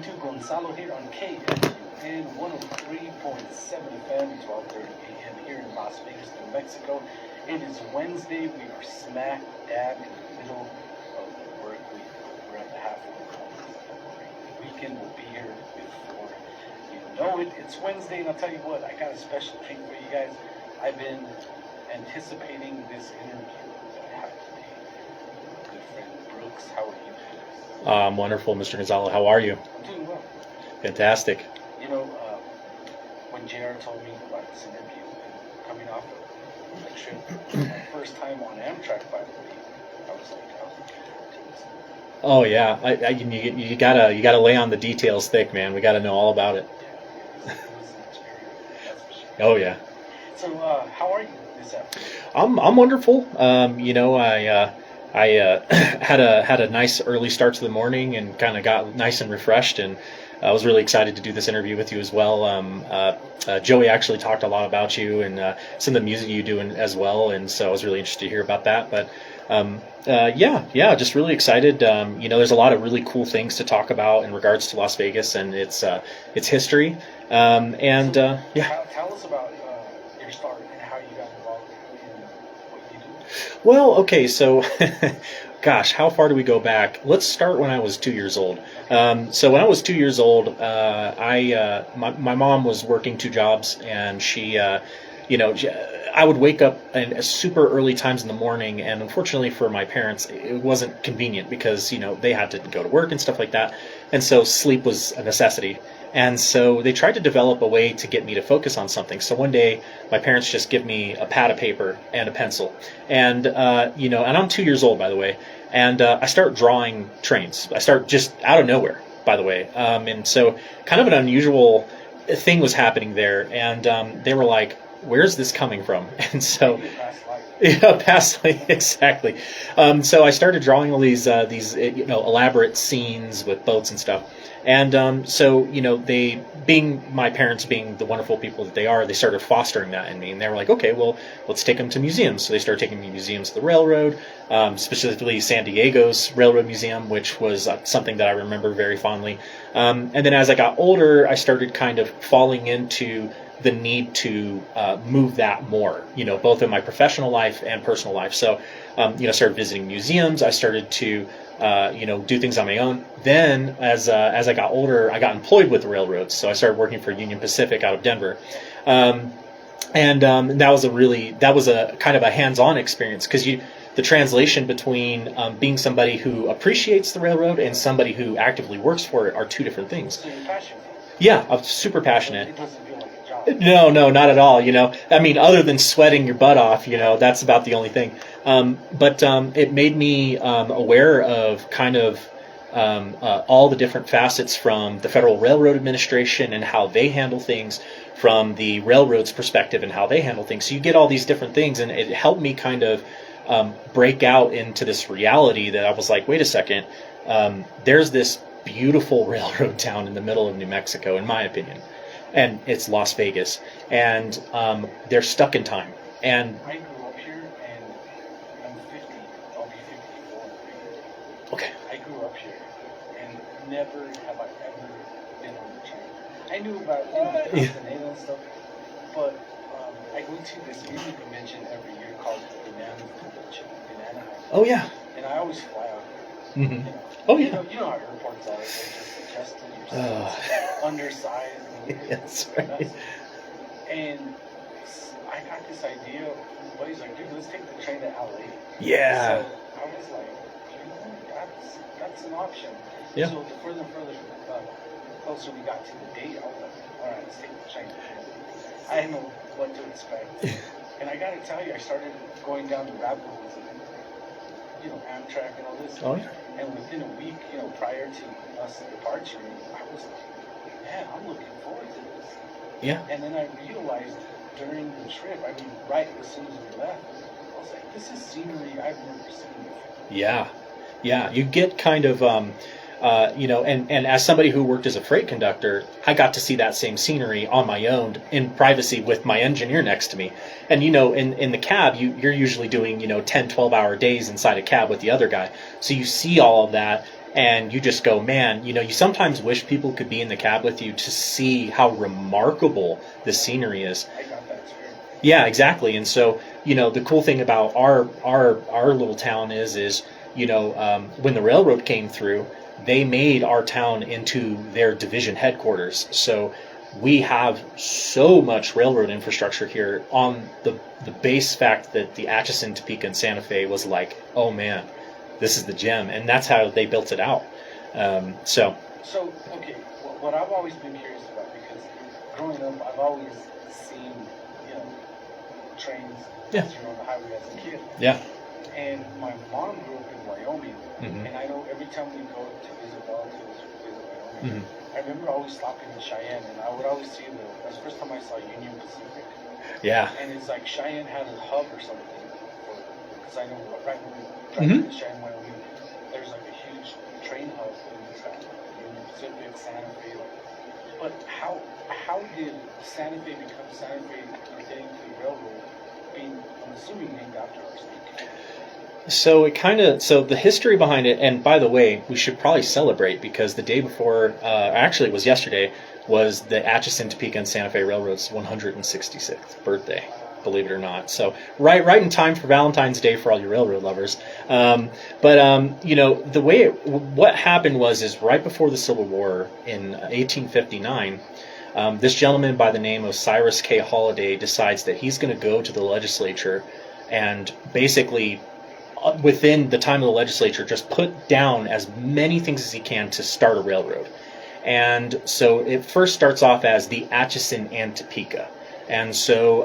to Gonzalo here on KFUN 103.7 FM, 12:30 a.m. here in Las Vegas, New Mexico. It is Wednesday. We are smack dab in the middle of the work week. We're at the halfway point. The weekend will be here before you know it. It's Wednesday, and I'll tell you what, I got a special treat for you guys. I've been anticipating this interview that I have today. My good friend Brooks, how are you today? Wonderful, Mr. Gonzalo. How are you? I'm doing well. Fantastic. You know, when JR told me about this interview and coming off of a trip, my first time on Amtrak, by the way, I was like, I was looking forward to this. Oh yeah, you gotta lay on the details thick, man. We gotta know all about it. Yeah, it was an experience, that's for sure. Oh yeah. So, how are you this afternoon? I'm wonderful. I had a nice early start to the morning and kind of got nice and refreshed, and I was really excited to do this interview with you as well. Joey actually talked a lot about you and some of the music you do as well, and so I was really interested to hear about that. But just really excited. There's a lot of really cool things to talk about in regards to Las Vegas and its history. Tell us about your start and how you got involved in what you do. Well, okay, so, gosh, how far do we go back? Let's start when I was 2 years old. So when I was 2 years old, my mom was working two jobs, and I would wake up at super early times in the morning, and unfortunately for my parents, it wasn't convenient because, they had to go to work and stuff like that, and so sleep was a necessity. And so they tried to develop a way to get me to focus on something. So one day, my parents just give me a pad of paper and a pencil. And, and I'm 2 years old, by the way. And I start drawing trains. I start just out of nowhere, by the way. And so kind of an unusual thing was happening there. And they were like, where's this coming from? And so... Yeah, past life, exactly. So I started drawing all these elaborate scenes with boats and stuff. And my parents being the wonderful people that they are, they started fostering that in me. And they were like, okay, well, let's take them to museums. So they started taking me to museums of the railroad, specifically San Diego's Railroad Museum, which was something that I remember very fondly. And then as I got older, I started kind of falling into the need to move that more, both in my professional life and personal life. So, started visiting museums. I started to, do things on my own. Then, as I got older, I got employed with the railroads. So I started working for Union Pacific out of Denver, and that was a kind of a hands-on experience because the translation between being somebody who appreciates the railroad and somebody who actively works for it are two different things. So you're passionate. Yeah, I'm super passionate. It doesn't feel like a job. No, not at all. I mean, other than sweating your butt off, that's about the only thing. But it made me aware of kind of all the different facets from the Federal Railroad Administration and how they handle things, from the railroad's perspective and how they handle things. So you get all these different things, and it helped me kind of break out into this reality that I was like, wait a second, there's this beautiful railroad town in the middle of New Mexico, in my opinion. And it's Las Vegas, and they're stuck in time. And I grew up here, and I'm 50. I'll be 54 in 3 years. Okay. I grew up here, and never have I ever been on the train. I knew about the Continental and stuff, but I go to this music convention every year called the Banana Convention in Anaheim. Oh yeah. And I always fly out there. Mm-hmm. Oh yeah. You know how airports are. They're just adjusted, you're undersized. That's right. And I got this idea. Buddy's like, dude, let's take the train to LA. Yeah. So I was like, that's an option. Yeah. So the further closer we got to the date, I was like, all right, let's take the train. I didn't know what to expect. And I got to tell you, I started going down the rabbit holes of, Amtrak and all this. Oh yeah. And within a week, prior to us departing, I was like, man, I'm looking forward to this. Yeah. And then I realized during the trip, right as soon as we left, I was like, this is scenery I've never seen before. Yeah. You get kind of, and as somebody who worked as a freight conductor, I got to see that same scenery on my own in privacy with my engineer next to me. And, in the cab, you're usually doing, 10, 12-hour days inside a cab with the other guy. So you see all of that. And you just go, man, you sometimes wish people could be in the cab with you to see how remarkable the scenery is. I got that experience. Yeah, exactly. And so, the cool thing about our little town is when the railroad came through, they made our town into their division headquarters. So we have so much railroad infrastructure here on the base fact that the Atchison, Topeka, and Santa Fe was like, oh man, this is the gem, and that's how they built it out. So okay, what I've always been curious about, because growing up, I've always seen, trains Yeah. through on the highway as a kid. Yeah. And my mom grew up in Wyoming, Mhm. and I know every time we go to visit relatives, visit Wyoming, Mhm. I remember always stopping in Cheyenne, and I would always see that's the first time I saw Union Pacific, Yeah. and it's like Cheyenne had a hub or something, because I know right when we drive to Cheyenne, Wyoming, there's like a huge train hub in this town, Union Pacific, Santa Fe. But how did Santa Fe become Santa Fe pertaining to the railroad, being, I'm assuming, named after our state? So the history behind it, and by the way, we should probably celebrate because the day before, actually it was yesterday, was the Atchison, Topeka, and Santa Fe Railroad's 166th birthday, believe it or not. So right in time for Valentine's Day for all your railroad lovers. The way what happened is right before the Civil War in 1859, this gentleman by the name of Cyrus K. Holliday decides that he's going to go to the legislature and basically, within the time of the legislature, just put down as many things as he can to start a railroad. And so it first starts off as the Atchison and Topeka. And so,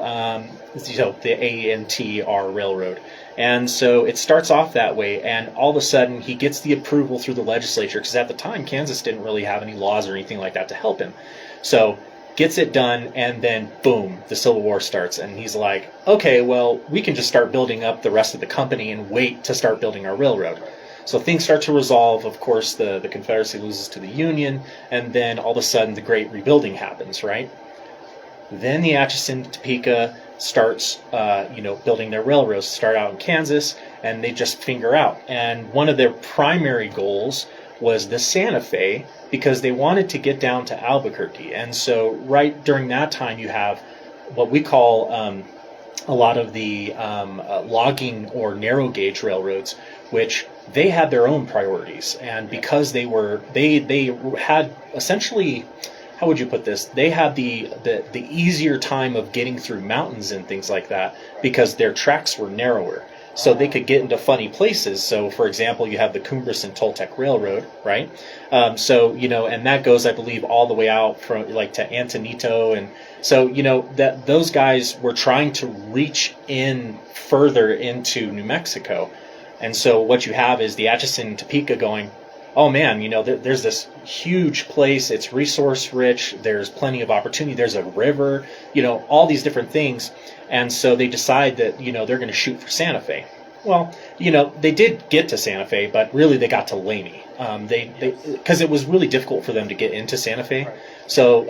the ANTR Railroad. And so it starts off that way, and all of a sudden he gets the approval through the legislature, because at the time Kansas didn't really have any laws or anything like that to help him. So gets it done, and then boom, the Civil War starts, and he's like, okay, well, we can just start building up the rest of the company and wait to start building our railroad. So things start to resolve. Of course, the Confederacy loses to the Union, and then all of a sudden the Great Rebuilding happens, right? Then the Atchison, Topeka starts, building their railroads. Start out in Kansas, and they just finger out. And one of their primary goals was the Santa Fe, because they wanted to get down to Albuquerque. And so right during that time, you have what we call a lot of the logging or narrow gauge railroads, which they had their own priorities. And because they had essentially, how would you put this? They had the easier time of getting through mountains and things like that because their tracks were narrower. So they could get into funny places. So, for example, you have the Cumbres and Toltec Railroad, right? And that goes, I believe, all the way out from to Antonito, and so that those guys were trying to reach in further into New Mexico, and so what you have is the Atchison, Topeka going, oh man, there's this huge place. It's resource rich. There's plenty of opportunity. There's a river. All these different things. And so they decide that, they're going to shoot for Santa Fe. Well, they did get to Santa Fe, but really they got to Lamy. Because it was really difficult for them to get into Santa Fe. Right. So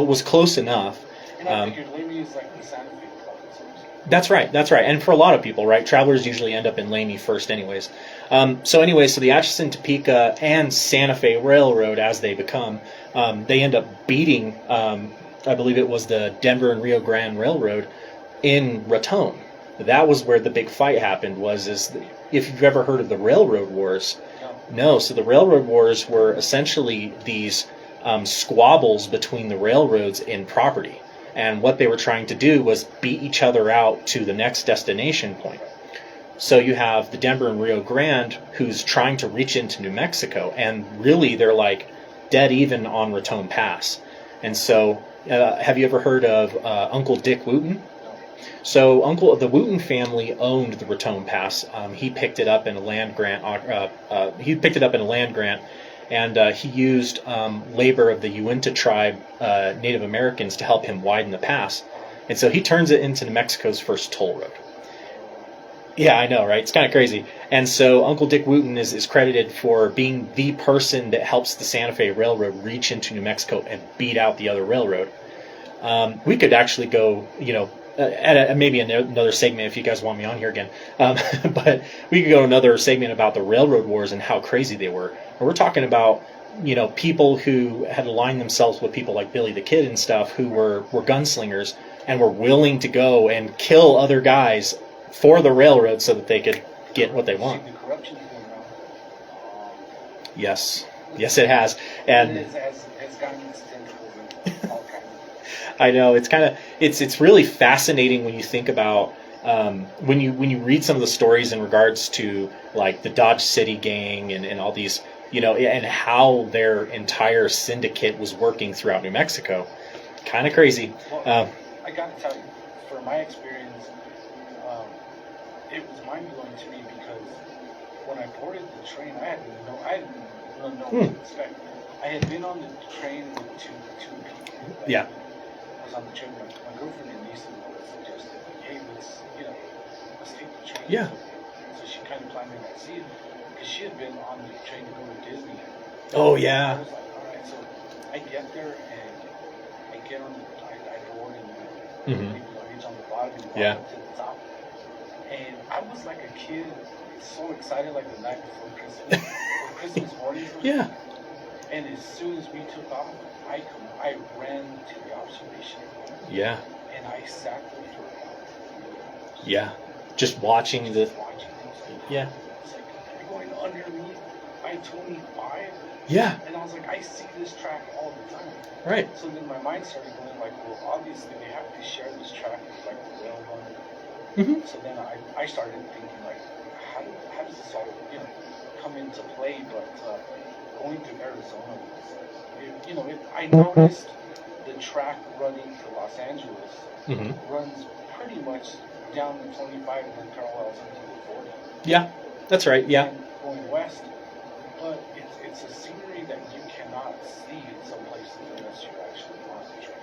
it was close enough. And I figured Lamy is like the Santa Fe province. That's right. And for a lot of people, right, travelers usually end up in Lamy first anyways. So the Atchison, Topeka, and Santa Fe Railroad, as they become, they end up beating, I believe it was the Denver and Rio Grande Railroad, in Raton. That was where the big fight happened. If you've ever heard of the Railroad Wars, no. So the Railroad Wars were essentially these squabbles between the railroads in property, and what they were trying to do was beat each other out to the next destination point. So you have the Denver and Rio Grande, who's trying to reach into New Mexico, and really they're like dead even on Raton Pass. And so, have you ever heard of Uncle Dick Wooten? So the Wooten family owned the Raton Pass. He picked it up in a land grant. And he used labor of the Uinta tribe, Native Americans, to help him widen the pass. And so he turns it into New Mexico's first toll road. Yeah, I know, right? It's kind of crazy. And so Uncle Dick Wooten is credited for being the person that helps the Santa Fe Railroad reach into New Mexico and beat out the other railroad. We could actually go, maybe another segment if you guys want me on here again. But we could go another segment about the railroad wars and how crazy they were. And we're talking about, people who had aligned themselves with people like Billy the Kid and stuff who were gunslingers and were willing to go and kill other guys for the railroad so that they could get what they want. The corruption's going around. Yes, it has, and it has gotten its tentacles in all kinds of. I know it's really fascinating when you think about when you read some of the stories in regards to like the Dodge City gang and all these, and how their entire syndicate was working throughout New Mexico. Kind of crazy. Well, I got to tell you, for my experience, it was mind-blowing to me because when I boarded the train, I didn't know what to expect. I had been on the train with two people. Yeah. I was on the train. My girlfriend and niece suggested, like, hey, let's take the train. Yeah. So she kind of planned that seat because she had been on the train to go to Disney. Oh yeah. I was like, all right. So I get there and I get on I board and reach on the bottom and walk up to the top. And I was like a kid, so excited, like the night before Christmas, or Christmas morning. Yeah. And as soon as we took off, I ran to the observation room. Yeah. And I sat there for about 3 hours. Yeah. Just watching the. Watching things. Yeah. It's like you're going underneath by 25. Yeah. And I was like, I see this track all the time. Right. So then my mind started going like, well, obviously they have to share this track with like the railroad. Mm-hmm. So then I started thinking like, how does this all come into play? But going to Arizona was, I noticed the track running to Los Angeles runs pretty much down the 25 and then parallels into the 40. Yeah, that's right. Yeah. And going west, but it's a scenery that you cannot see in some places unless you're actually on the train.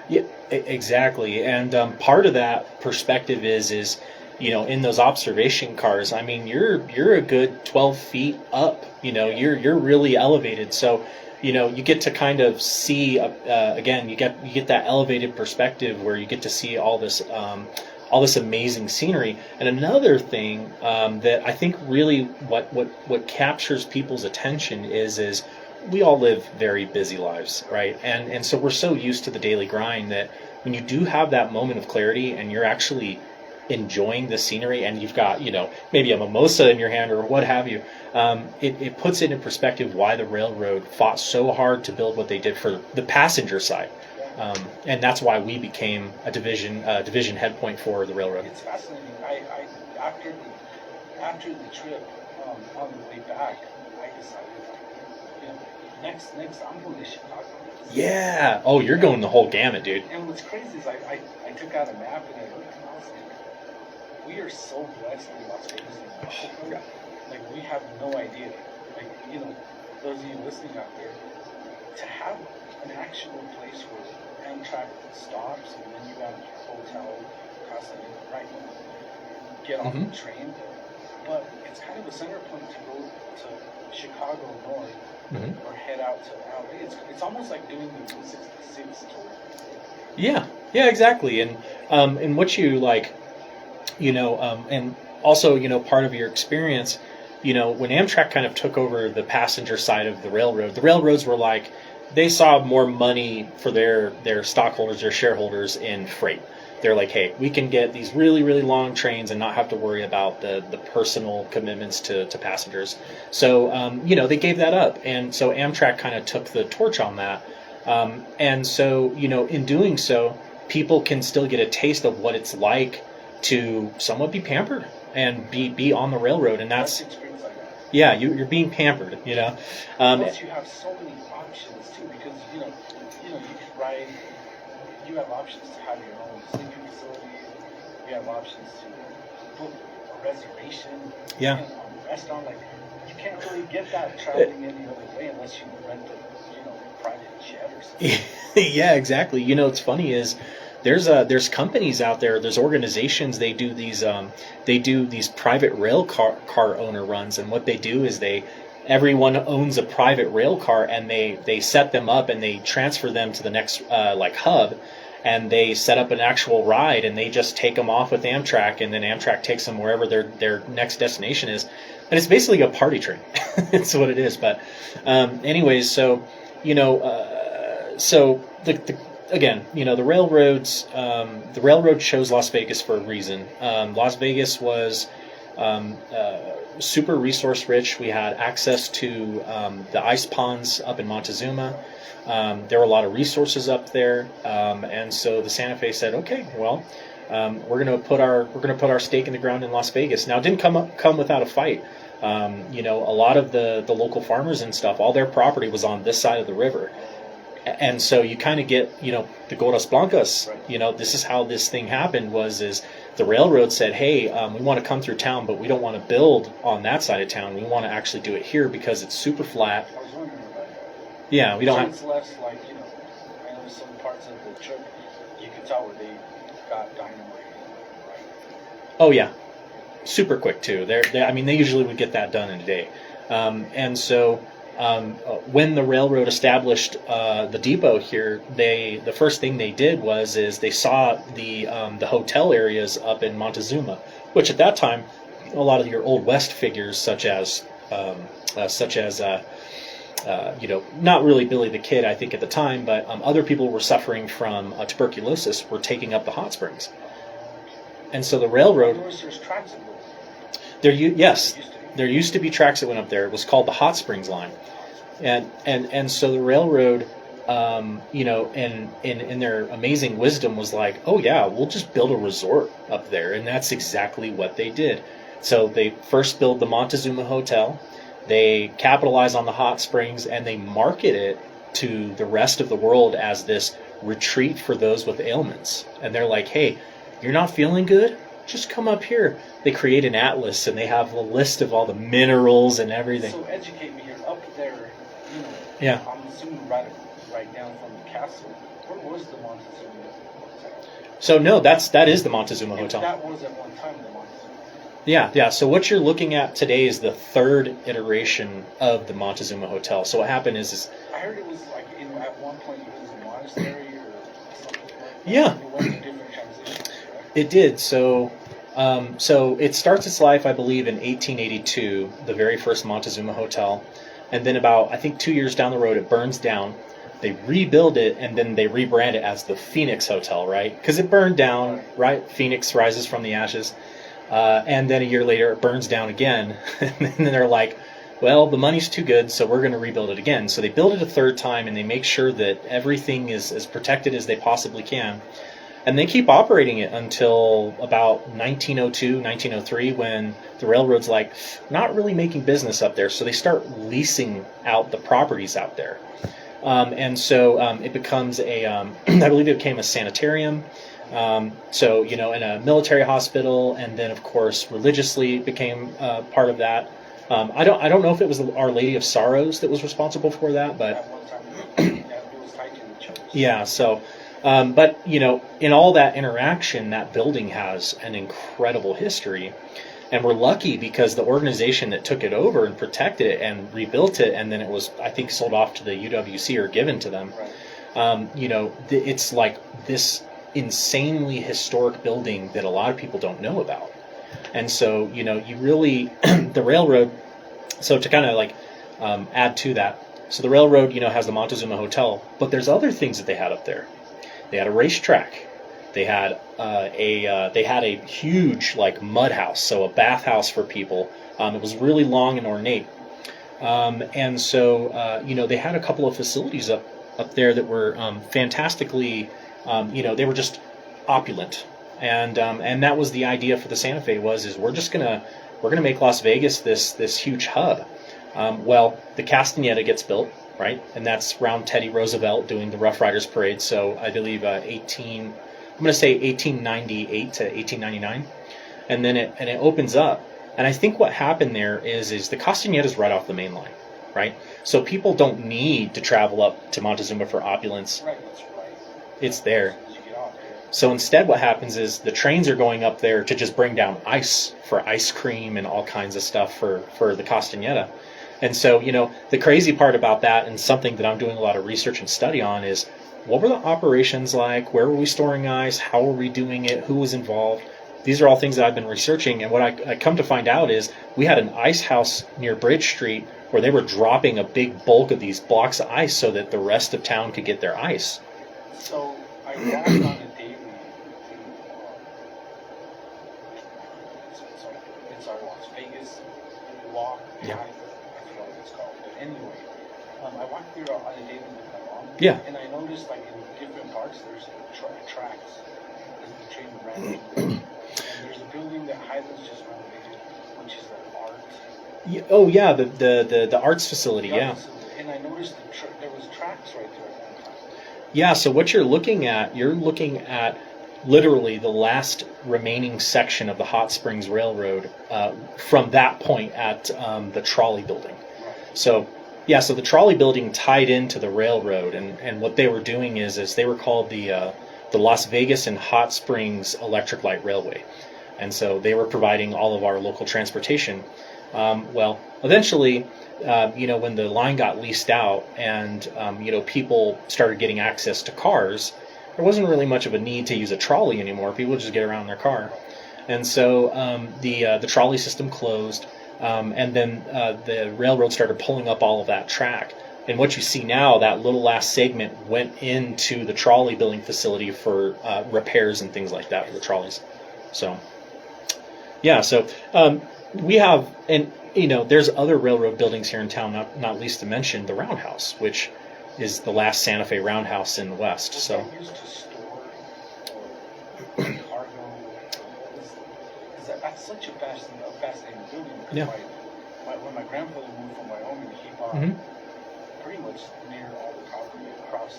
Yeah, exactly. And part of that perspective is in those observation cars. I mean, you're a good 12 feet up. You're really elevated. So, you get to kind of see again. You get that elevated perspective where you get to see all this amazing scenery. And another thing that I think really what captures people's attention is we all live very busy lives, right? And so we're so used to the daily grind that when you do have that moment of clarity and you're actually enjoying the scenery and you've got, maybe a mimosa in your hand or what have you, it puts it in perspective why the railroad fought so hard to build what they did for the passenger side. And that's why we became a division head point for the railroad. It's fascinating. I after the trip, on the way back, I decided, next I'm going to Chicago. Yeah. Oh, you're going the whole gamut, dude. And what's crazy is I took out a map and I looked and I was like, we are so blessed in Las Vegas and Mexico. Like, we have no idea. Like, those of you listening out there, to have an actual place where Amtrak stops and then you have a hotel across the right, get off the train. But it's kind of a center point to go to Chicago North or head out to LA. It's almost like doing the 266 tour. Yeah, exactly. And what you like, and also, part of your experience, when Amtrak kind of took over the passenger side of the railroads were like, they saw more money for their stockholders, their shareholders in freight. They're like, hey, we can get these really, really long trains and not have to worry about the personal commitments to passengers. So, they gave that up. And so Amtrak kind of took the torch on that. And so, in doing so, people can still get a taste of what it's like to somewhat be pampered and be on the railroad. And that's yeah, you're being pampered, Plus, you have so many options too, because you could ride. You have options to have your own sleeping facility. You have options to book a reservation. Yeah. A restaurant, like you can't really get that traveling any other way unless you rent a private jet or something. Yeah, exactly. What's funny is there's companies out there, there's organizations, they do these private rail car owner runs, and what they do is everyone owns a private rail car and they set them up and they transfer them to the next hub, and they set up an actual ride, and they just take them off with Amtrak, and then Amtrak takes them wherever their next destination is, and it's basically a party train. It's what it is. But anyways, so so again, the railroad chose Las Vegas for a reason. Las Vegas was super resource rich. We had access to the ice ponds up in Montezuma. There were a lot of resources up there, and so the Santa Fe said, "Okay, well, we're going to put our stake in the ground in Las Vegas." Now, it didn't come without a fight. A lot of the local farmers and stuff, all their property was on this side of the river. And so you kind of get, the Goras Blancas, this is how this thing happened is the railroad said, hey, we want to come through town, but we don't want to build on that side of town. We want to actually do it here because it's super flat. I was wondering about that. Yeah, we don't have... It's less like, I know some parts of the trip, you can tell where they got dynamite, right? Oh, yeah. Super quick, too. They usually would get that done in a day. And so... when the railroad established the depot here, the first thing they did is they saw the hotel areas up in Montezuma, which at that time, a lot of your Old West figures, such as not really Billy the Kid, I think at the time, but other people were suffering from tuberculosis, were taking up the hot springs, and so the railroad. There's tracks in Yes. There used to be tracks that went up there. It was called the Hot Springs Line, and so the railroad, in their amazing wisdom, was like, oh yeah, we'll just build a resort up there, and that's exactly what they did. So they first built the Montezuma Hotel, they capitalize on the hot springs, and they market it to the rest of the world as this retreat for those with ailments. And they're like, hey, you're not feeling good? Just come up here. They create an atlas, and they have a list of all the minerals and everything. So educate me here. Up there, Yeah. I'm assuming right down from the castle. Where was the Montezuma Hotel? So no, that is the Montezuma Hotel. That was at one time the Montezuma. Yeah. So what you're looking at today is the third iteration of the Montezuma Hotel. So what happened is I heard it was like at one point it was a monastery or something like that. Yeah. It went through different transitions. It did. So it starts its life, I believe, in 1882, the very first Montezuma Hotel. And then about, I think, 2 years down the road, it burns down. They rebuild it, and then they rebrand it as the Phoenix Hotel, right? Because it burned down, right? Phoenix rises from the ashes. And then a year later, it burns down again. And then they're like, well, the money's too good, so we're going to rebuild it again. So they build it a third time, and they make sure that everything is as protected as they possibly can. And they keep operating it until about 1902, 1903, when the railroad's like, not really making business up there. So they start leasing out the properties out there. And so it becomes I believe it became a sanitarium. And a military hospital. And then, of course, religiously it became part of that. I don't know if it was Our Lady of Sorrows that was responsible for that, but At one time, it was tied to the church. yeah, so... but, in all that interaction, that building has an incredible history. And we're lucky because the organization that took it over and protected it and rebuilt it, and then it was, I think, sold off to the UWC or given to them. Right. It's like this insanely historic building that a lot of people don't know about. And so, you really, the railroad, so to kind of add to that, so the railroad, has the Montezuma Hotel, but there's other things that they had up there. They had a racetrack. They had a huge mud house, so a bathhouse for people. It was really long and ornate, and so they had a couple of facilities up there that were fantastically, they were just opulent, and that was the idea for the Santa Fe is we're gonna make Las Vegas this huge hub. Well, the Castaneda gets built. Right, and that's around Teddy Roosevelt doing the Rough Riders Parade. So I believe 1898 to 1899, and then it opens up. And I think what happened there is the Castaneda's right off the main line, right? So people don't need to travel up to Montezuma for opulence. Right, that's right. It's there. As you get off there. So instead, what happens is the trains are going up there to just bring down ice for ice cream and all kinds of stuff for the Castaneda. And so, the crazy part about that, and something that I'm doing a lot of research and study on, is what were the operations like? Where were we storing ice? How were we doing it? Who was involved? These are all things that I've been researching, and what I come to find out is we had an ice house near Bridge Street where they were dropping a big bulk of these blocks of ice so that the rest of town could get their ice. So I walked on a daily. It's our Las Vegas walk. Yeah. I forget what it's called, but anyway, I walked through on a daily with my mom. Yeah. And I noticed like in different parts there's tracks because the train ran. And there's a building that Highlands just renovated, which is the art. Yeah, oh yeah, the arts facility. The Yeah. art facility. And I noticed there was tracks right there at one time. Yeah, so what you're looking at literally the last remaining section of the Hot Springs Railroad from that point at the trolley building. So, yeah, so the trolley building tied into the railroad, and what they were doing is they were called the Las Vegas and Hot Springs Electric Light Railway. And so they were providing all of our local transportation. Well, eventually, when the line got leased out and, people started getting access to cars, there wasn't really much of a need to use a trolley anymore. People would just get around in their car. And so the trolley system closed, and then the railroad started pulling up all of that track. And what you see now, that little last segment went into the trolley building facility for repairs and things like that for the trolleys. So, yeah, so we have, and there's other railroad buildings here in town, not least to mention the Roundhouse, which is the last Santa Fe roundhouse in the West. So. That used to store cargo. That's such a fascinating building. Because Yeah. When my grandfather moved from Wyoming, he bought pretty much near all the property across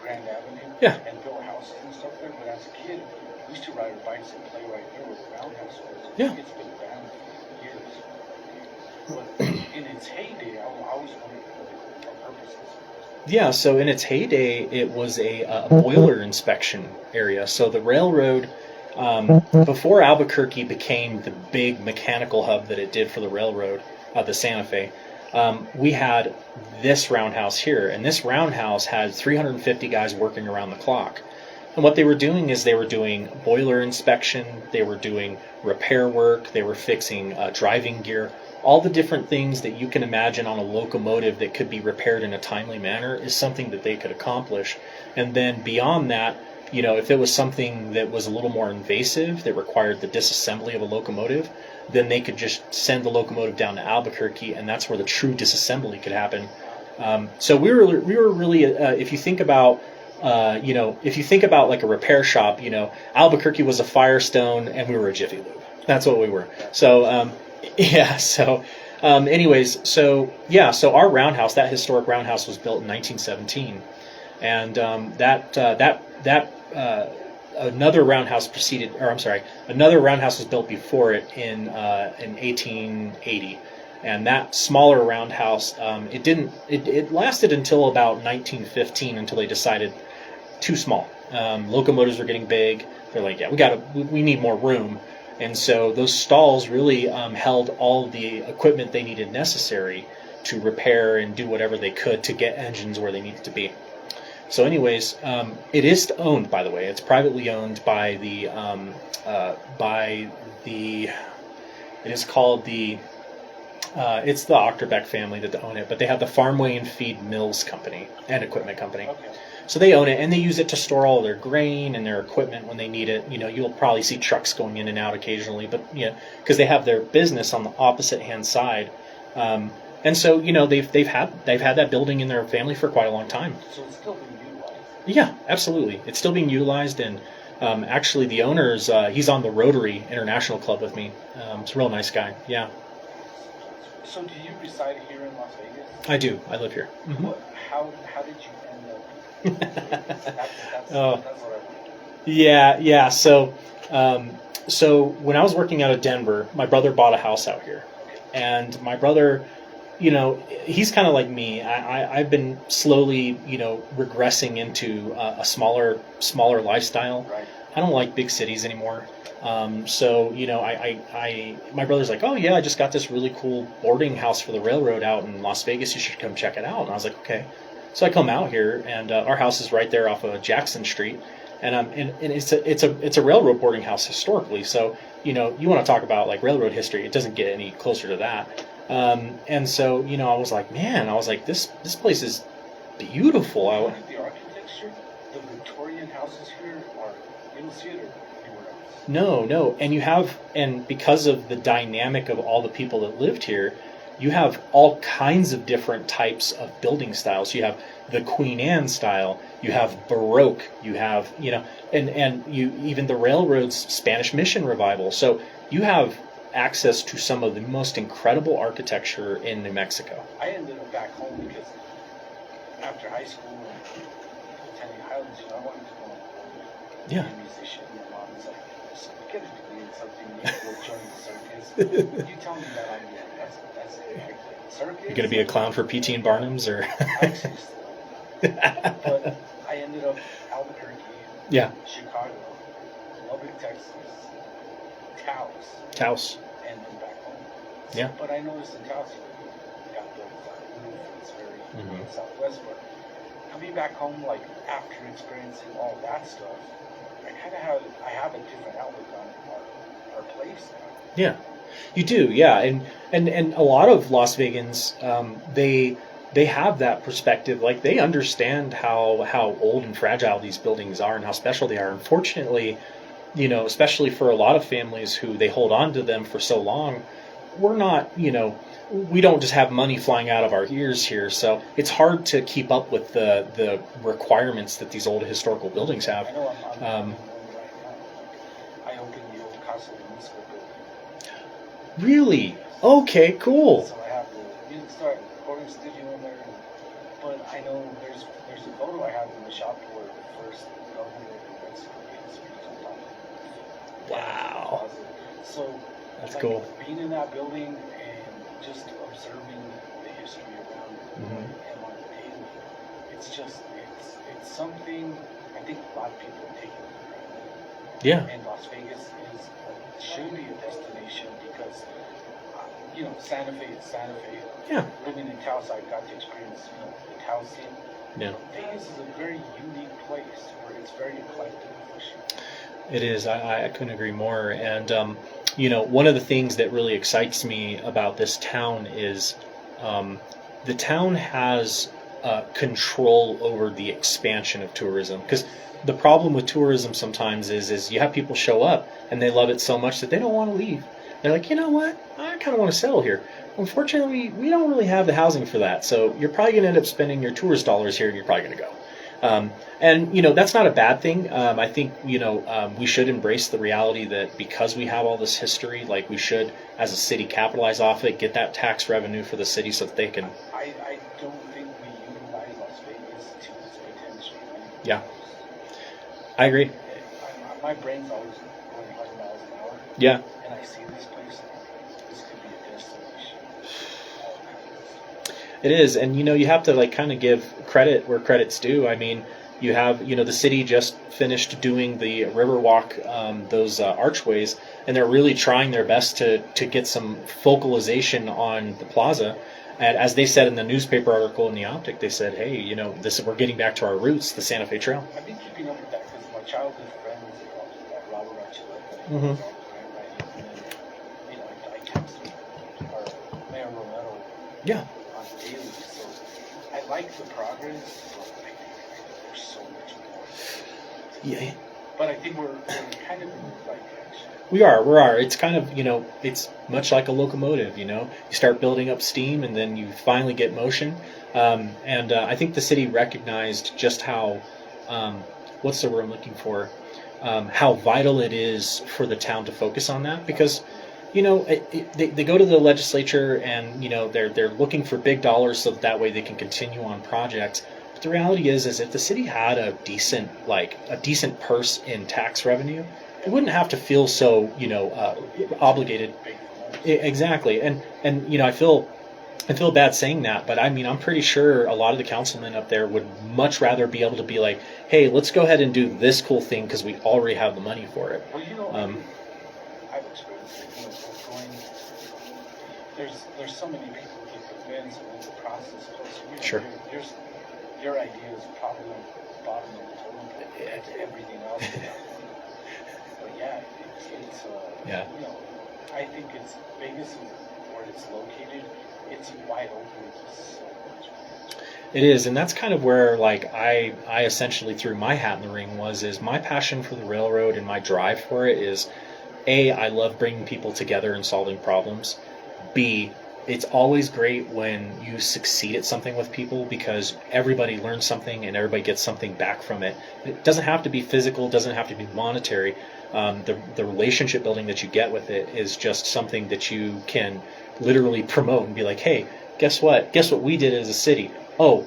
Grand Avenue. Yeah. And built houses and stuff there. But as a kid, we used to ride our bikes and play right there where the roundhouse was. Yeah. It's been abandoned for years. But in its heyday, I always wondered what purposes. Yeah, so in its heyday, it was a boiler inspection area. So the railroad, before Albuquerque became the big mechanical hub that it did for the railroad, the Santa Fe, we had this roundhouse here. And this roundhouse had 350 guys working around the clock. And what they were doing is they were doing boiler inspection, they were doing repair work, they were fixing driving gear. All the different things that you can imagine on a locomotive that could be repaired in a timely manner is something that they could accomplish. And then beyond that, if it was something that was a little more invasive, that required the disassembly of a locomotive, then they could just send the locomotive down to Albuquerque, and that's where the true disassembly could happen. So we were really, if you think about like a repair shop, Albuquerque was a Firestone and we were a Jiffy Lube. That's what we were. So, yeah. So, so our roundhouse, that historic roundhouse, was built in 1917, and another roundhouse another roundhouse was built before it in 1880, and that smaller roundhouse, it lasted until about 1915 until they decided too small. Locomotives were getting big. They're like, yeah, we need more room. And so those stalls really held all the equipment they needed necessary to repair and do whatever they could to get engines where they needed to be. So anyways, it is owned, by the way. It's privately owned by it's the Ochterbeck family that own it, but they have the Farmway and Feed Mills Company and Equipment Company. Okay. So they own it, and they use it to store all their grain and their equipment when they need it. You'll probably see trucks going in and out occasionally, but because they have their business on the opposite hand side, and so they've had that building in their family for quite a long time. So it's still being utilized. Yeah, absolutely, it's still being utilized, and actually the owner's he's on the Rotary International Club with me. He's a real nice guy. Yeah. So do you reside here in Las Vegas? I do. I live here. Mm-hmm. How did you end up? That's what I want. Yeah. So when I was working out of Denver, my brother bought a house out here, and my brother, he's kind of like me. I've been slowly, regressing into a smaller lifestyle. Right. I don't like big cities anymore. So my brother's like, oh yeah, I just got this really cool boarding house for the railroad out in Las Vegas. You should come check it out. And I was like, okay. So I come out here, and our house is right there off of Jackson Street, and it's a railroad boarding house historically. So you want to talk about like railroad history, it doesn't get any closer to that. And so I was like, man, this place is beautiful. Look at the architecture. The Victorian houses here are, you don't see it anywhere else. No, and because of the dynamic of all the people that lived here, you have all kinds of different types of building styles. You have the Queen Anne style, you have Baroque, you have, and you even the railroad's Spanish Mission revival. So you have access to some of the most incredible architecture in New Mexico. I ended up back home because after high school and attending Highlands, I wanted to go and be a musician. My mom was like, "So get a degree in something, you go join the circus." You tell me that I'm good. That's it. Circus. You're gonna be a clown for P.T. and Barnum's, or? Actually, but I ended up Albuquerque, Chicago, Lubbock, Texas, Taos. and then back home. Yeah. But I noticed in Taos, you got the roof. It's very southwest. But coming back home, like after experiencing all that stuff, I have a different outlook on our place now. Yeah, you do. Yeah, and a lot of Las Vegans, they have that perspective. Like they understand how old and fragile these buildings are and how special they are. Unfortunately, especially for a lot of families who they hold on to them for so long, we're not, we don't just have money flying out of our ears here. So it's hard to keep up with the requirements that these old historical buildings have. I know I'm right now. I opened the old Casa de Musical building. Really? Okay, cool. So I have the music recording studio in there. But I know there's a photo I have in the shop where the first governor of New Mexico gave a speech on top of it. Wow. So That's like, cool. being in that building and just observing the history around him on the daily, it's something I think a lot of people are taking for granted. Yeah. And Las Vegas should be a destination because Santa Fe is Santa Fe. Yeah. Living in Taos, I got to experience the Taos scene. Yeah. Vegas is a very unique place where it's very eclectic for sure. It is. I couldn't agree more. And one of the things that really excites me about this town is the town has control over the expansion of tourism. Because the problem with tourism sometimes is you have people show up and they love it so much that they don't want to leave. They're like, you know what? I kind of want to settle here. Unfortunately, we don't really have the housing for that. So you're probably going to end up spending your tourist dollars here, and you're probably going to go. And that's not a bad thing. I think we should embrace the reality that because we have all this history, like we should, as a city, capitalize off it, get that tax revenue for the city so that they can. I don't think we utilize Las Vegas to its potential. Yeah, I agree. My brain's always going 100 miles an hour. Yeah. And I see this place. This could be a destination. It is, and you have to kind of give credit where credit's due. I mean, you have the city just finished doing the Riverwalk, those archways, and they're really trying their best to get some focalization on the plaza. And as they said in the newspaper article in the Optic, they said, "Hey, we're getting back to our roots, the Santa Fe Trail." I've been keeping up with that because my childhood friend was at Robert Archuleta. Mm-hmm. I text Mayor Romero. Yeah. On the daily, so I like the progress. But I think there's so much more. Yeah. But I think we're kind of in the right direction. We are. It's kind of, it's much like a locomotive, You start building up steam and then you finally get motion. And I think the city recognized just how, what's the word I'm looking for? How vital it is for the town to focus on that because, they go to the legislature and, they're looking for big dollars so that way they can continue on projects. But the reality is if the city had a decent purse in tax revenue, it wouldn't have to feel so, obligated. Exactly. And I feel bad saying that, but I mean, I'm pretty sure a lot of the councilmen up there would much rather be able to be like, hey, let's go ahead and do this cool thing because we already have the money for it. Well, I've experienced it, there's so many people that get events and the process. Plus, Sure. There's your idea is probably bottom of the totem pole compared to everything else. But yeah, it's Yeah. you know, I think it's Vegas is where it's located. It's wide open to so much. It is, and that's kind of where like I essentially threw my hat in the ring is my passion for the railroad and my drive for it is A, I love bringing people together and solving problems. B, it's always great when you succeed at something with people because everybody learns something and everybody gets something back from it. It doesn't have to be physical, doesn't have to be monetary. The relationship building that you get with it is just something that you can literally promote and be like, hey, guess what? Guess what we did as a city? Oh,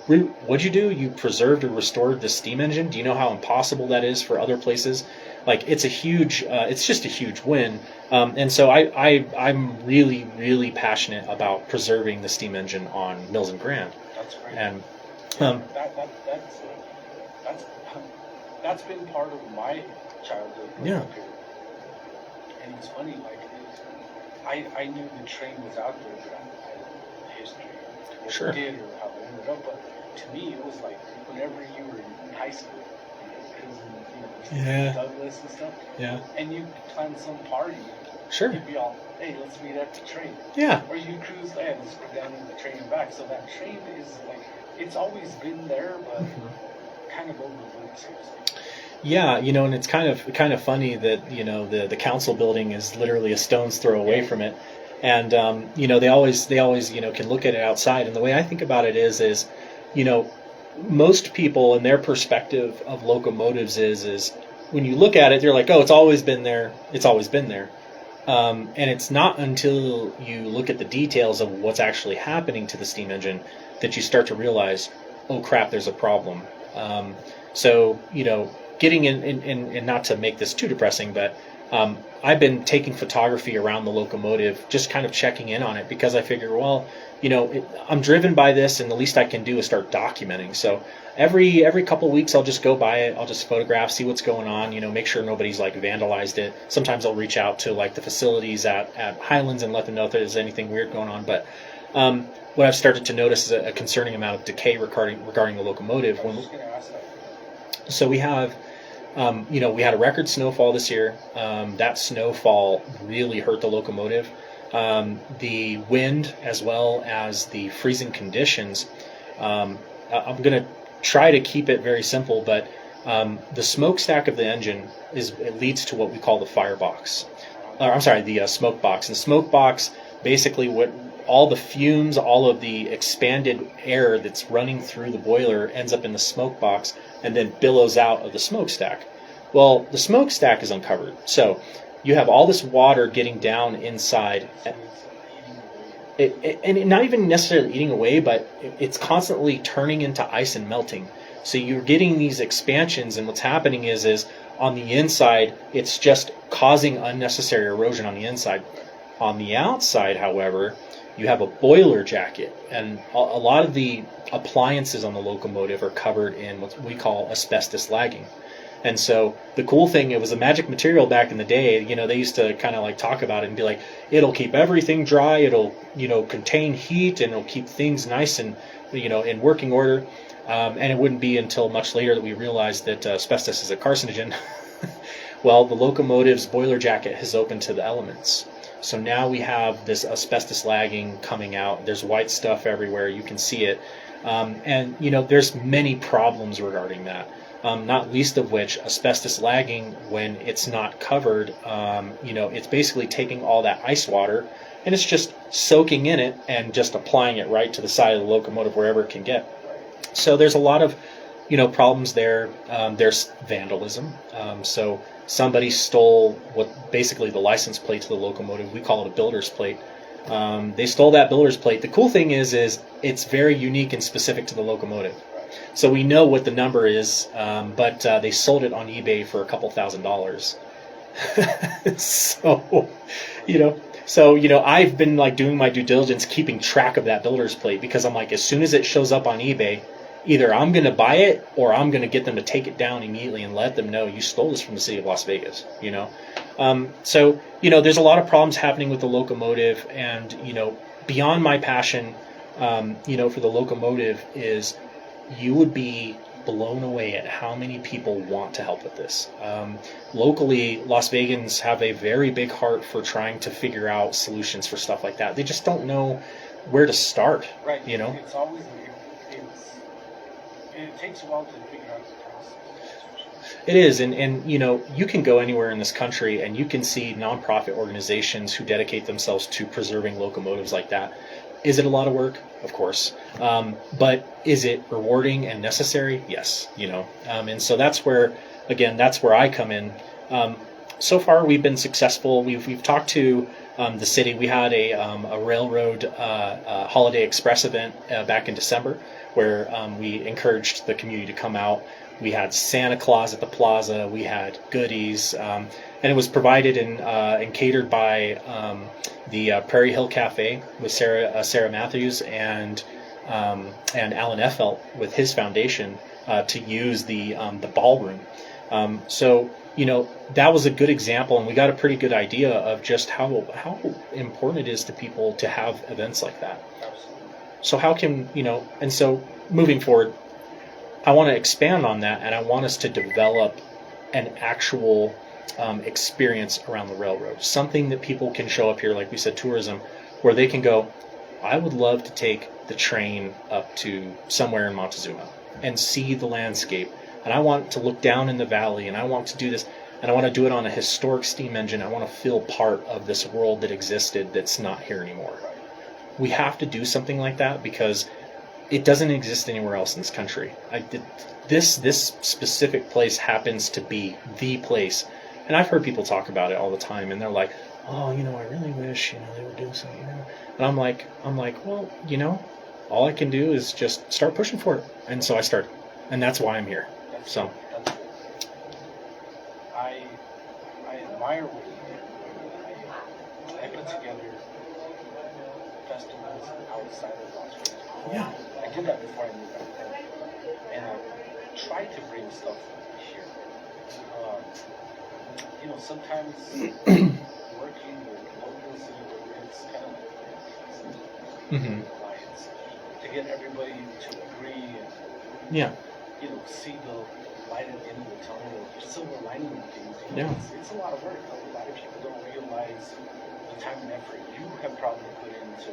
what'd you do? You preserved or restored the steam engine? Do you know how impossible that is for other places? Like, it's a huge, it's just a huge win. And so I'm really, really passionate about preserving the steam engine on Mills and Grand. That's great. And that's been part of my childhood. Yeah. And it's funny, like I knew the train was out there, but I didn't know the history, what Sure. it did or how it ended up. But to me, it was like whenever you were in high school, because Yeah. Douglas and stuff, yeah, and you plan some party, sure, you'd be all, hey, let's meet at the train. yeah, Or you cruise, hey, let's go down in the train and back. So that train is like, it's always been there, but kind of overlooked, seriously. yeah. And it's kind of funny that the council building is literally a stone's throw away from it, and they always can look at it outside. And the way I think about it is most people in their perspective of locomotives is when you look at it, they're like, oh, it's always been there. It's always been there. And it's not until you look at the details of what's actually happening to the steam engine that you start to realize, oh crap, there's a problem. So getting in, and not to make this too depressing, but I've been taking photography around the locomotive, just kind of checking in on it because I figure, well, I'm driven by this, and the least I can do is start documenting. So every couple of weeks, I'll just go by it. I'll just photograph, see what's going on. Make sure nobody's like vandalized it. Sometimes I'll reach out to like the facilities at Highlands and let them know if there's anything weird going on. But what I've started to notice is a concerning amount of decay regarding the locomotive. So we have. We had a record snowfall this year. That snowfall really hurt the locomotive. The wind, as well as the freezing conditions. I'm going to try to keep it very simple, but the smokestack of the engine it leads to what we call the firebox. The smoke box. And the smoke box, basically, what all the fumes, all of the expanded air that's running through the boiler ends up in the smoke box and then billows out of the smokestack. Well, the smokestack is uncovered. So you have all this water getting down inside. And not even necessarily eating away, but it's constantly turning into ice and melting. So you're getting these expansions, and what's happening is on the inside, it's just causing unnecessary erosion on the inside. On the outside, however, you have a boiler jacket, and a lot of the appliances on the locomotive are covered in what we call asbestos lagging. And so the cool thing, it was a magic material back in the day. They used to kind of like talk about it and be like, it'll keep everything dry, it'll contain heat, and it'll keep things nice and in working order. And it wouldn't be until much later that we realized that asbestos is a carcinogen. Well, the locomotive's boiler jacket has opened to the elements. So now we have this asbestos lagging coming out. There's white stuff everywhere. You can see it. And there's many problems regarding that. Not least of which asbestos lagging, when it's not covered, it's basically taking all that ice water and it's just soaking in it and just applying it right to the side of the locomotive wherever it can get. So there's a lot of problems there. There's vandalism. So somebody stole what basically the license plate to the locomotive. We call it a builder's plate. They stole that builder's plate. The cool thing is it's very unique and specific to the locomotive. So we know what the number is, but they sold it on eBay for a couple $1,000s. So I've been like doing my due diligence, keeping track of that builder's plate, because I'm like, as soon as it shows up on eBay, either I'm going to buy it or I'm going to get them to take it down immediately and let them know you stole this from the city of Las Vegas. So there's a lot of problems happening with the locomotive, and beyond my passion, for the locomotive is you would be blown away at how many people want to help with this. Locally, Las Vegans have a very big heart for trying to figure out solutions for stuff like that. They just don't know where to start. Right. You know, It's always it takes a while to figure out the process. it is, and you know, you can go anywhere in this country and you can see nonprofit organizations who dedicate themselves to preserving locomotives like that. Is it a lot of work? Of course. But is it rewarding and necessary? Yes. You know, and so that's where I come in. So far, we've been successful. We've talked to the city. We had a railroad holiday express event back in December where we encouraged the community to come out. We had Santa Claus at the plaza. We had goodies, and it was provided and catered by the Prairie Hill Cafe with Sarah Matthews and Alan Effelt with his foundation to use the ballroom. So you know, that was a good example, and we got a pretty good idea of just how important it is to people to have events like that. So how can, you know, and so moving forward, I want to expand on that, and I want us to develop an actual experience around the railroad, something that people can show up here, like we said, tourism, where they can go, I would love to take the train up to somewhere in Montezuma and see the landscape, and I want to look down in the valley, and I want to do this, and I want to do it on a historic steam engine. I want to feel part of this world that existed that's not here anymore. We have to do something like that because it doesn't exist anywhere else in this country. This specific place happens to be the place. And I've heard people talk about it all the time, and they're like, oh, you know, I really wish, you know, they would do something. You know? And I'm like, well, you know, all I can do is just start pushing for it. And so I started. And that's why I'm here. So I admire what you do. I put together festivals outside of Las Vegas. yeah. I did that before I moved out there, and I tried to bring stuff here. You know, sometimes working with locals, it's kind of Mm-hmm. alliance to get everybody to agree and Yeah. you know see the light at the end of the tunnel, the silver lining of things. You know, Yeah. it's a lot of work. A lot of people don't realize the time and effort you have probably put into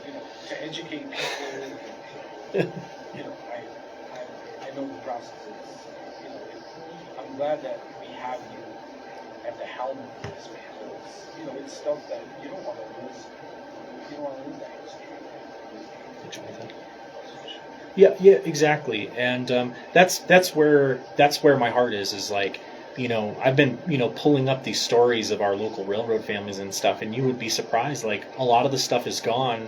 you know to educate people. You know, I know the process is. You know, I'm glad that we have you at the helm of this, man. You know, it's stuff that you don't want to lose. You don't want to lose that history. Yeah, exactly, and that's where my heart is like, you know, I've been, you know, pulling up these stories of our local railroad families and stuff, and you would be surprised, like a lot of the stuff is gone,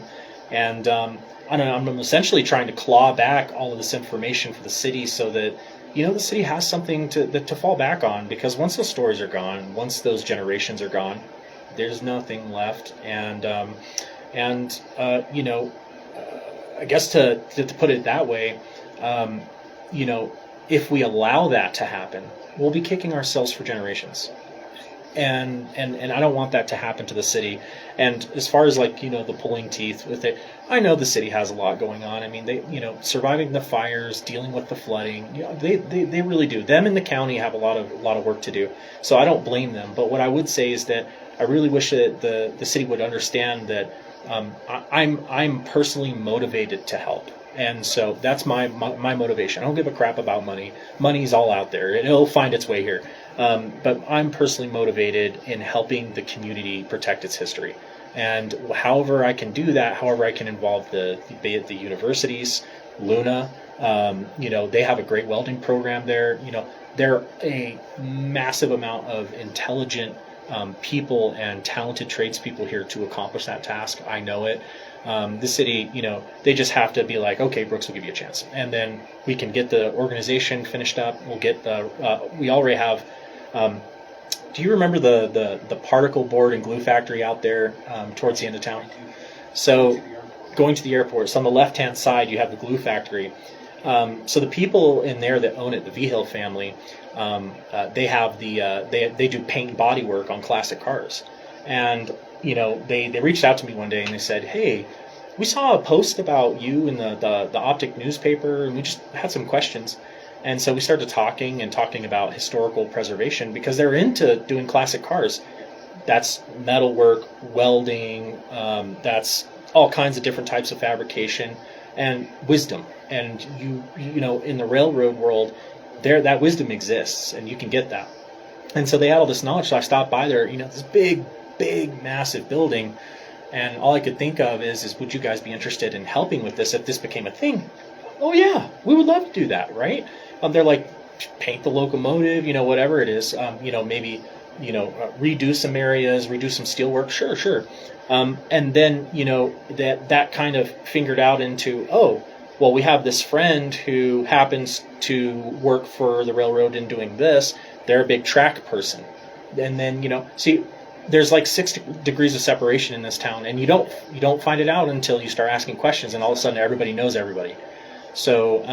and I don't know, I'm essentially trying to claw back all of this information for the city so that, you know, the city has something to fall back on, because once those stories are gone, once those generations are gone, there's nothing left, and you know. I guess to put it that way, you know, if we allow that to happen, we'll be kicking ourselves for generations. And I don't want that to happen to the city. And as far as like, you know, the pulling teeth with it, I know the city has a lot going on. I mean, they, you know, surviving the fires, dealing with the flooding, you know, they really do. Them and the county have a lot of work to do. So I don't blame them. But what I would say is that I really wish that the city would understand that I'm personally motivated to help, and so that's my motivation. I don't give a crap about money. Money's all out there; it'll find its way here. But I'm personally motivated in helping the community protect its history, and however I can do that, however I can involve the universities, Luna. You know, they have a great welding program there. You know, they're a massive amount of intelligent people and talented tradespeople here to accomplish that task. I know it. The city, you know, they just have to be like, okay, Brooks will give you a chance, and then we can get the organization finished up. We'll get the. We already have. Do you remember the particle board and glue factory out there towards the end of town? So, going to the airport. So on the left-hand side, you have the glue factory. So the people in there that own it, the Vigil family, they have they do paint and body work on classic cars, and you know they reached out to me one day and they said, hey, we saw a post about you in the Optic newspaper, and we just had some questions. And so we started talking about historical preservation because they're into doing classic cars. That's metalwork, welding, that's all kinds of different types of fabrication and wisdom. And you know, in the railroad world, there that wisdom exists, and you can get that. And so they had all this knowledge. So I stopped by there, you know, this big, massive building, and all I could think of is would you guys be interested in helping with this if this became a thing? Oh yeah, we would love to do that, right? They're like, paint the locomotive, you know, whatever it is, you know, maybe, you know, redo some areas, redo some steel work, sure. And then, you know, that kind of fingered out into, oh, well, we have this friend who happens to work for the railroad in doing this. They're a big track person. And then, you know, see, there's like 6 degrees of separation in this town, and you don't find it out until you start asking questions, and all of a sudden everybody knows everybody. So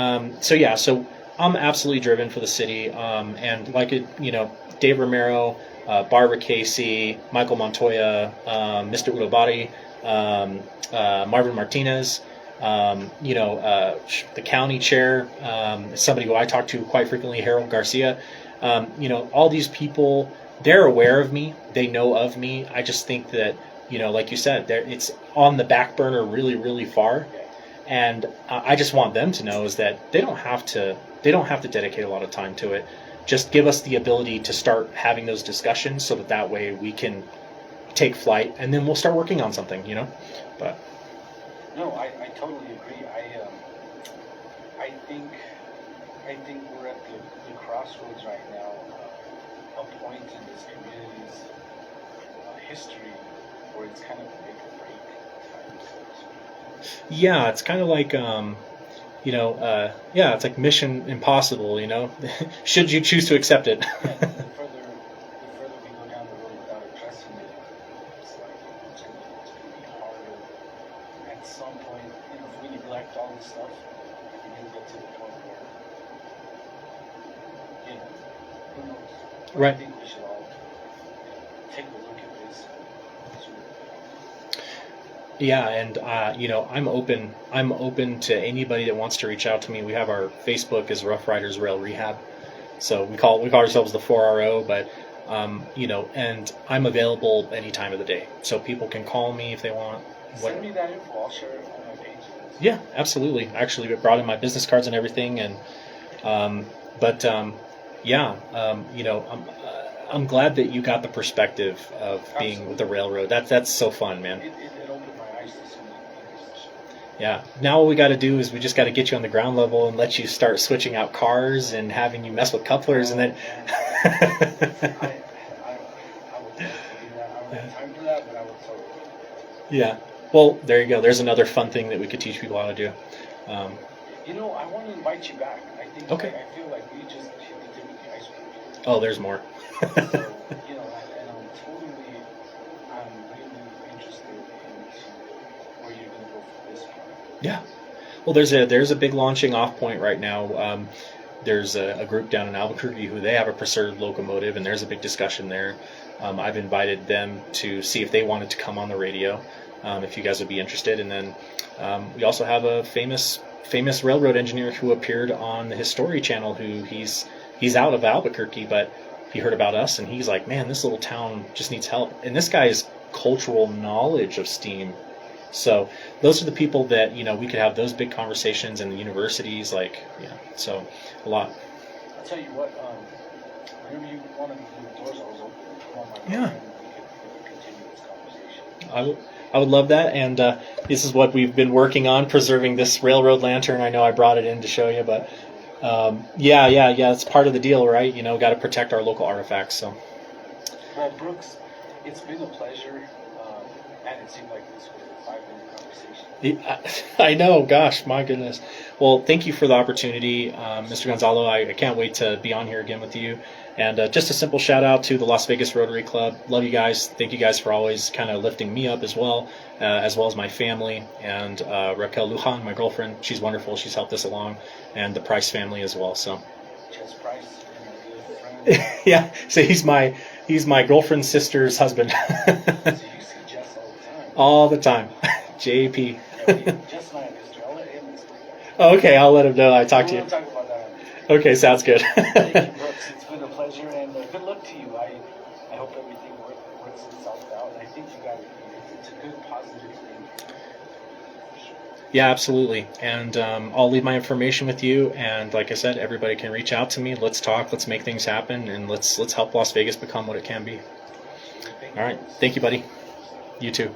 so I'm absolutely driven for the city, and like it, you know, Dave Romero, Barbara Casey, Michael Montoya, Mr. Udobari, Marvin Martinez, you know, the county chair, somebody who I talk to quite frequently, Harold Garcia. You know, all these people, they're aware of me, they know of me. I just think that, you know, like you said, it's on the back burner really far, and I just want them to know is that they don't have to dedicate a lot of time to it. Just give us the ability to start having those discussions, so that way we can take flight, and then we'll start working on something, you know. But no, I totally agree. I think we're at the crossroads right now, a point in this community's history where it's kind of a make or break time, so to speak. yeah, it's kind of like you know, yeah, it's like Mission Impossible, you know. Should you choose to accept it? Yeah, the further we go down the road without addressing it, it's like it's gonna be harder. At some point, you know, if we neglect all this stuff, we're gonna get to the point where, you know, who knows? But Right. I think we should all, you know, take a look at this sooner than later. Yeah, and you know, I'm open to anybody that wants to reach out to me. We have our Facebook is Rough Riders Rail Rehab, so we call ourselves the 4RO, but you know, and I'm available any time of the day, so people can call me if they want. Send me that info. I'll share it on my page. Yeah, absolutely. Actually, we brought in my business cards and everything, and yeah, you know, I'm glad that you got the perspective of being with the railroad. That's so fun, man. It opened my eyes to so many things. Yeah. Now what we got to do is we just got to get you on the ground level and let you start switching out cars and having you mess with couplers, and then. I would love to do that. I don't have time for that, but I would totally do that. Yeah. Well, there you go. There's another fun thing that we could teach people how to do. You know, I want to invite you back. I think Okay. I feel like we just hit the tip of the iceberg. Oh, there's more. So, you know, and I'm really interested into where you're going to go for this part. Yeah. Well, there's a big launching off point right now. There's a group down in Albuquerque who they have a preserved locomotive, and there's a big discussion there. I've invited them to see if they wanted to come on the radio, if you guys would be interested. And then we also have a famous railroad engineer who appeared on the History Channel. Who he's out of Albuquerque, but he heard about us, and he's like, man, this little town just needs help. And this guy's cultural knowledge of steam. So those are the people that, you know, we could have those big conversations in the universities, like, yeah, so a lot. I'll tell you what, whenever you want to do the doors, always open. Come on, my Yeah. friend, we could continue this conversation. I would love that, and this is what we've been working on, preserving this railroad lantern. I know I brought it in to show you, but yeah, it's part of the deal, right? You know, got to protect our local artifacts. So. Well, Brooks, it's been a pleasure, and it seemed like this was a 5-minute conversation. I know, gosh, my goodness. Well, thank you for the opportunity, Mr. Gonzalo. I can't wait to be on here again with you. And just a simple shout out to the Las Vegas Rotary Club. Love you guys. Thank you guys for always kind of lifting me up as well as my family. And Raquel Lujan, my girlfriend, she's wonderful. She's helped us along. And the Price family as well. So. Jess Price, and my good friend. Yeah, so he's my girlfriend's sister's husband. So you see Jess all the time. All the time. JP. Yeah, Just my history. I'll let him explain that. Oh, okay, I'll let him know I talked to We'll you. talk about that on Okay, sounds good. Thank you, Brooks. It's been a pleasure, and good luck to you. I hope everything works itself out, and I think you got it. It's a good, positive thing. Yeah, absolutely. And I'll leave my information with you. And like I said, everybody can reach out to me. Let's talk. Let's make things happen, and let's help Las Vegas become what it can be. Thank you, All right. Brooks. Thank you, buddy. You too.